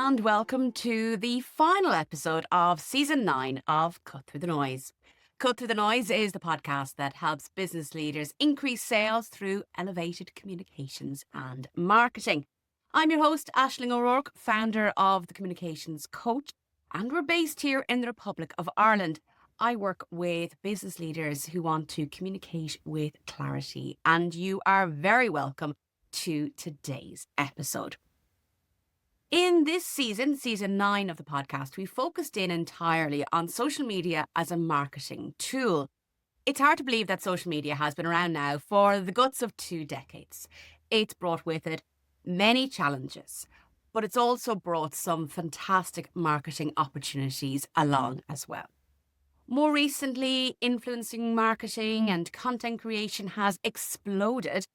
and welcome to the final episode of Season 9 of Cut Through the Noise. Cut Through the Noise is the podcast that helps business leaders increase sales through elevated communications and marketing. I'm your host, Aisling O'Rourke, founder of The Communications Coach, and we're based here in the Republic of Ireland. I work with business leaders who want to communicate with clarity, and you are very welcome to today's episode. In this season, season 9 of the podcast, we focused in entirely on social media as a marketing tool. It's hard to believe that social media has been around now for the guts of 2 decades. It's brought with it many challenges, but it's also brought some fantastic marketing opportunities along as well. More recently, influencing marketing and content creation has exploded,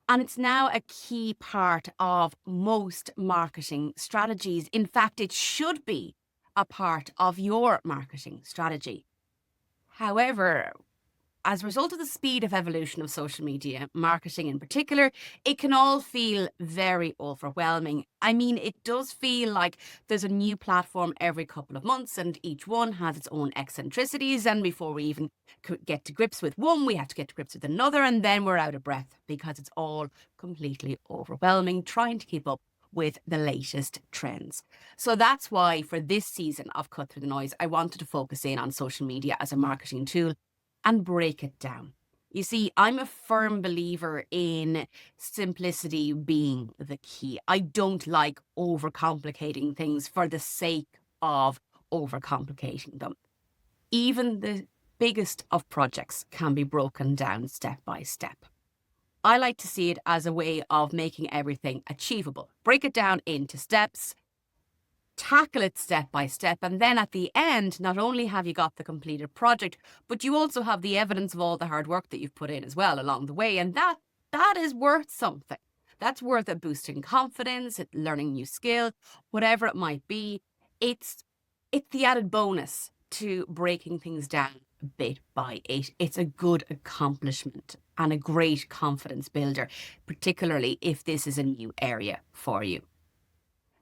and it's now a key part of most marketing strategies. In fact, it should be a part of your marketing strategy. However, as a result of the speed of evolution of social media, marketing in particular, it can all feel very overwhelming. I mean, it does feel like there's a new platform every couple of months and each one has its own eccentricities. And before we even get to grips with one, we have to get to grips with another. And then we're out of breath because it's all completely overwhelming trying to keep up with the latest trends. So that's why for this season of Cut Through the Noise, I wanted to focus in on social media as a marketing tool and break it down. You see, I'm a firm believer in simplicity being the key. I don't like overcomplicating things for the sake of overcomplicating them. Even the biggest of projects can be broken down step by step. I like to see it as a way of making everything achievable. Break it down into steps, tackle it step by step, and then at the end, not only have you got the completed project, but you also have the evidence of all the hard work that you've put in as well along the way, and that is worth something. That's worth a boost in confidence, learning new skill, whatever it might be. It's the added bonus to breaking things down bit by bit. It's a good accomplishment and a great confidence builder, particularly if this is a new area for you.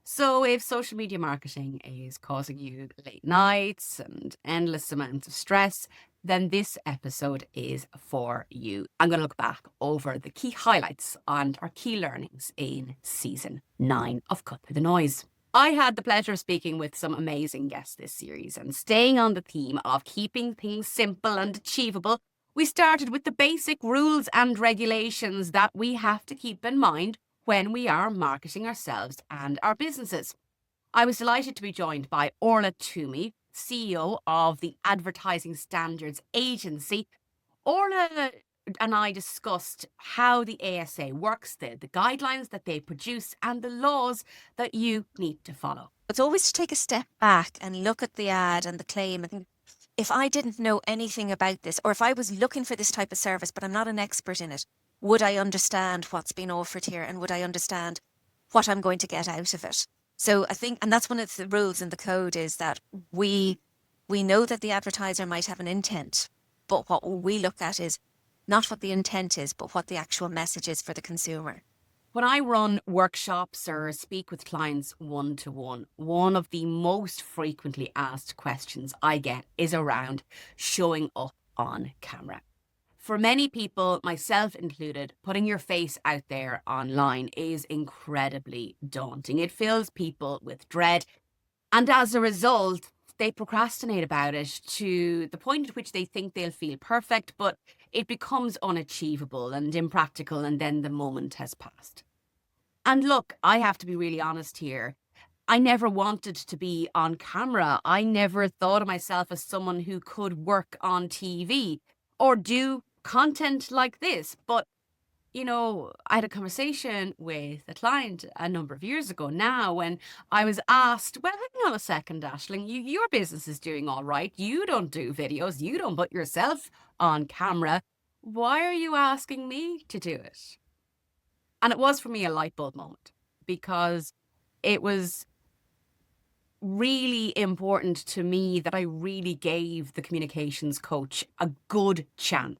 So if social media marketing is causing you late nights and endless amounts of stress, then this episode is for you. I'm going to look back over the key highlights and our key learnings in season 9 of Cut Through the Noise. I had the pleasure of speaking with some amazing guests this series, and staying on the theme of keeping things simple and achievable, we started with the basic rules and regulations that we have to keep in mind when we are marketing ourselves and our businesses. I was delighted to be joined by Orla Toomey, CEO of the Advertising Standards Agency. Orla and I discussed how the ASA works, the guidelines that they produce, and the laws that you need to follow. It's always to take a step back and look at the ad and the claim and think, if I didn't know anything about this, or if I was looking for this type of service, but I'm not an expert in it, would I understand what's being offered here, and would I understand what I'm going to get out of it? So I think, and that's one of the rules in the code, is that we know that the advertiser might have an intent, but what we look at is not what the intent is, but what the actual message is for the consumer. When I run workshops or speak with clients one-to-one, one of the most frequently asked questions I get is around showing up on camera. For many people, myself included, putting your face out there online is incredibly daunting. It fills people with dread, and as a result, they procrastinate about it to the point at which they think they'll feel perfect, but it becomes unachievable and impractical, and then the moment has passed. And look, I have to be really honest here. I never wanted to be on camera. I never thought of myself as someone who could work on TV or do content like this. But, you know, I had a conversation with a client a number of years ago now when I was asked, well, hang on a second, Aisling, your business is doing all right. You don't do videos. You don't put yourself on camera. Why are you asking me to do it? And it was for me a light bulb moment, because it was really important to me that I really gave the communications coach a good chance.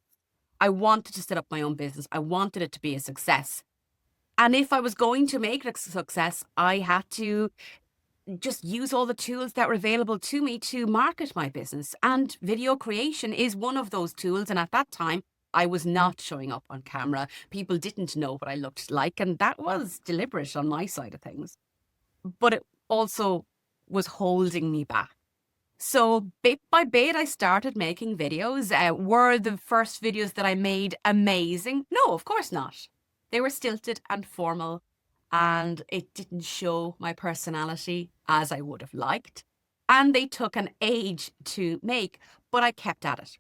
I wanted to set up my own business. I wanted it to be a success. And if I was going to make it a success, I had to just use all the tools that were available to me to market my business. And video creation is one of those tools. And at that time, I was not showing up on camera. People didn't know what I looked like. And that was deliberate on my side of things. But it also was holding me back. So bit by bit, I started making videos. Were the first videos that I made amazing? No, of course not. They were stilted and formal, and it didn't show my personality as I would have liked. And they took an age to make, but I kept at it.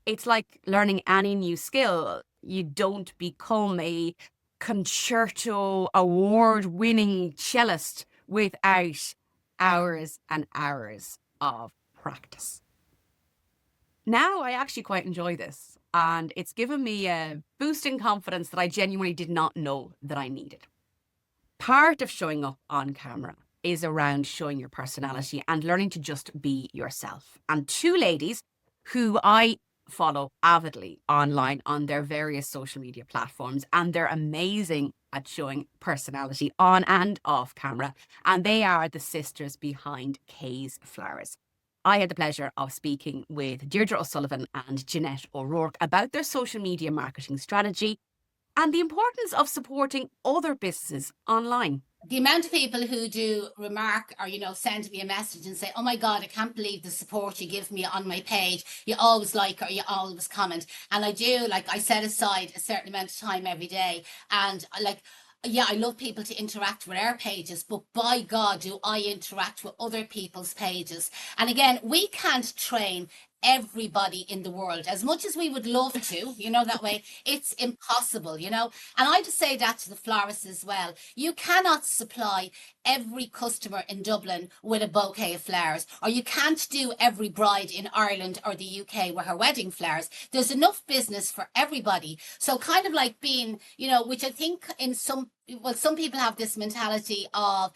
It's like learning any new skill. You don't become a concerto award-winning cellist without hours and hours of practice. Now I actually quite enjoy this, and it's given me a boost in confidence that I genuinely did not know that I needed. Part of showing up on camera is around showing your personality and learning to just be yourself. And two ladies who I follow avidly online on their various social media platforms, and they're amazing at showing personality on and off camera. And they are the sisters behind Kay's Flowers. I had the pleasure of speaking with Deirdre O'Sullivan and Jeanette O'Rourke about their social media marketing strategy and the importance of supporting other businesses online. The amount of people who do remark or, send me a message and say, oh my God, I can't believe the support you give me on my page. You always like or you always comment. And I do, I set aside a certain amount of time every day. And yeah, I love people to interact with our pages, but by God, do I interact with other people's pages. And again, we can't train everybody in the world as much as we would love to, that way. It's impossible, and I just say that to the florists as well. You cannot supply every customer in Dublin with a bouquet of flowers, or you can't do every bride in Ireland or the UK with her wedding flowers. There's enough business for everybody. So kind of like being, which I think some people have this mentality of,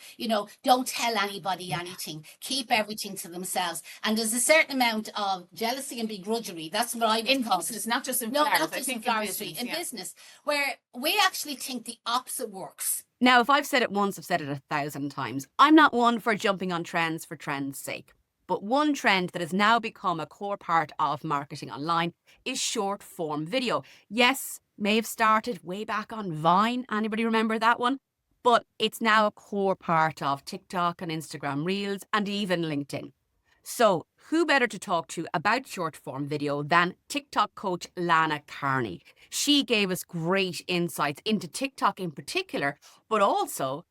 don't tell anybody anything, keep everything to themselves. And there's a certain amount of jealousy and begrudgery. That's what I in business, not just in flowers. Not just in floristry, in business, where we actually think the opposite works. Now, if I've said it once, I've said it 1,000 times. I'm not one for jumping on trends for trend's sake. But one trend that has now become a core part of marketing online is short form video. Yes, may have started way back on Vine. Anybody remember that one? But it's now a core part of TikTok and Instagram Reels and even LinkedIn. So who better to talk to about short form video than TikTok coach Lana Carney? She gave us great insights into TikTok in particular, but also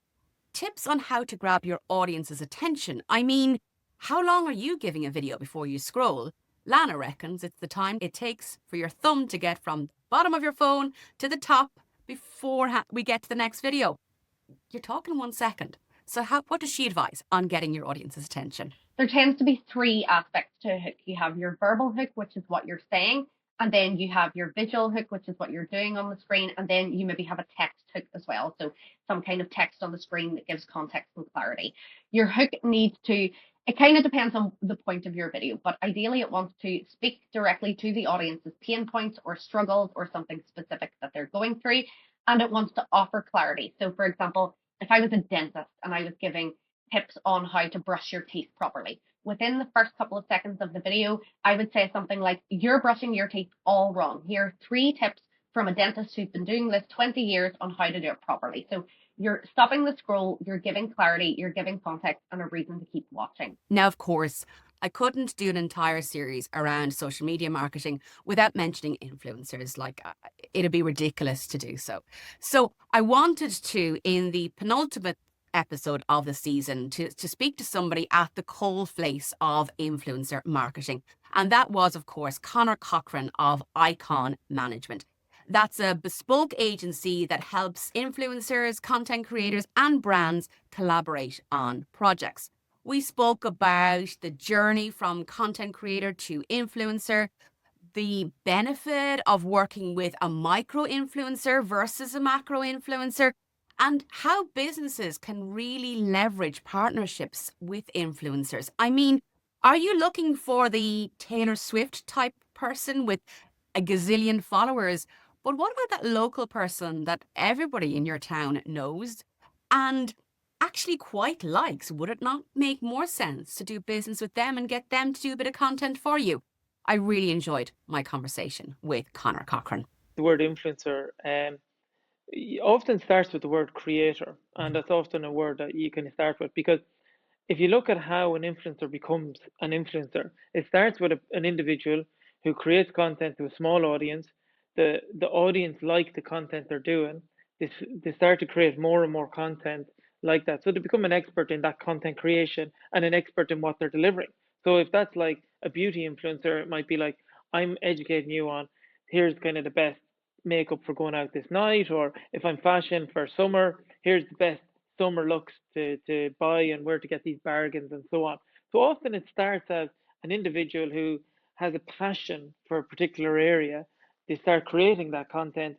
tips on how to grab your audience's attention. I mean, how long are you giving a video before you scroll? Lana reckons it's the time it takes for your thumb to get from the bottom of your phone to the top before we get to the next video. You're talking 1 second. So what does she advise on getting your audience's attention? There tends to be three aspects to a hook. You have your verbal hook, which is what you're saying, and then you have your visual hook, which is what you're doing on the screen, and then you maybe have a text hook as well. So some kind of text on the screen that gives context and clarity. Your hook needs to, it kind of depends on the point of your video, but ideally it wants to speak directly to the audience's pain points or struggles or something specific that they're going through, and it wants to offer clarity. So for example, if I was a dentist and I was giving tips on how to brush your teeth properly, within the first couple of seconds of the video, I would say something like, you're brushing your teeth all wrong. Here are 3 tips from a dentist who's been doing this 20 years on how to do it properly. So you're stopping the scroll, you're giving clarity, you're giving context and a reason to keep watching. Now, of course, I couldn't do an entire series around social media marketing without mentioning influencers. It'd be ridiculous to do so. So I wanted to, in the penultimate episode of the season, to speak to somebody at the coalface of influencer marketing. And that was, of course, Conor Cochran of Icon Management. That's a bespoke agency that helps influencers, content creators, and brands collaborate on projects. We spoke about the journey from content creator to influencer, the benefit of working with a micro influencer versus a macro influencer, and how businesses can really leverage partnerships with influencers. I mean, are you looking for the Taylor Swift type person with a gazillion followers? But what about that local person that everybody in your town knows? And actually quite likes, would it not make more sense to do business with them and get them to do a bit of content for you? I really enjoyed my conversation with Conor Cochran. The word influencer often starts with the word creator, and that's often a word that you can start with, because if you look at how an influencer becomes an influencer, it starts with an individual who creates content to a small audience. The audience like the content they're doing. They start to create more and more content like that. So they become an expert in that content creation and an expert in what they're delivering. So if that's like a beauty influencer, it might be like, I'm educating you on, here's kind of the best makeup for going out this night, or if I'm fashion for summer, here's the best summer looks to buy and where to get these bargains and so on. So often it starts as an individual who has a passion for a particular area. They start creating that content.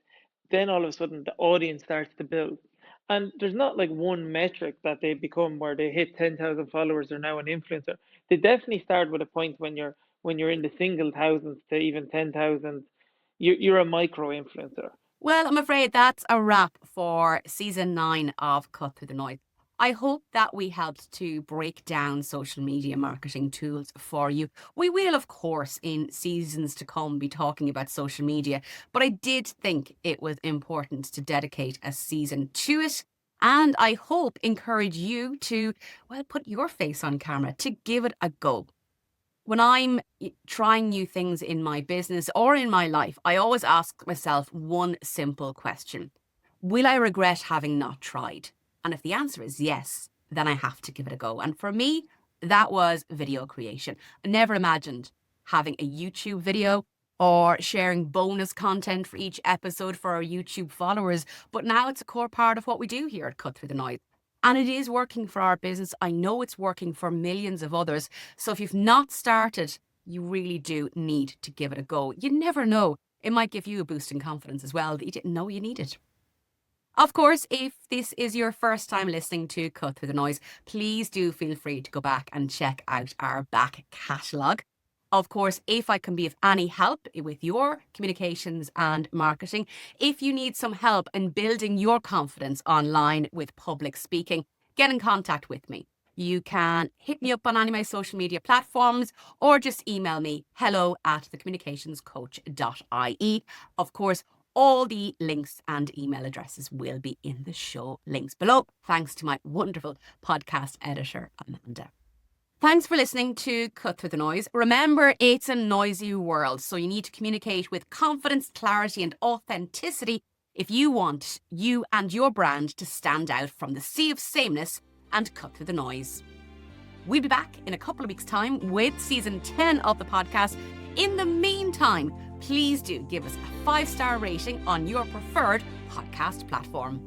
Then all of a sudden the audience starts to build. And there's not like one metric that they become where they hit 10,000 followers, they're now an influencer. They definitely start with a point when you're in the single thousands to even 10,000. You're a micro influencer. Well, I'm afraid that's a wrap for season 9 of Cut Through the Noise. I hope that we helped to break down social media marketing tools for you. We will, of course, in seasons to come be talking about social media, but I did think it was important to dedicate a season to it. And I hope encourage you to, well, put your face on camera, to give it a go. When I'm trying new things in my business or in my life, I always ask myself one simple question. Will I regret having not tried? And if the answer is yes, then I have to give it a go. And for me, that was video creation. I never imagined having a YouTube video or sharing bonus content for each episode for our YouTube followers. But now it's a core part of what we do here at Cut Through the Noise. And it is working for our business. I know it's working for millions of others. So if you've not started, you really do need to give it a go. You never know. It might give you a boost in confidence as well that you didn't know you needed. Of course, if this is your first time listening to Cut Through the Noise, please do feel free to go back and check out our back catalogue. Of course, if I can be of any help with your communications and marketing, if you need some help in building your confidence online with public speaking, get in contact with me. You can hit me up on any of my social media platforms or just email me hello@thecommunicationscoach.ie. Of course, all the links and email addresses will be in the show links below. Thanks to my wonderful podcast editor, Amanda. Thanks for listening to Cut Through the Noise. Remember, it's a noisy world, so you need to communicate with confidence, clarity, and authenticity if you want you and your brand to stand out from the sea of sameness and cut through the noise. We'll be back in a couple of weeks' time with season 10 of the podcast. In the meantime, please do give us a 5-star rating on your preferred podcast platform.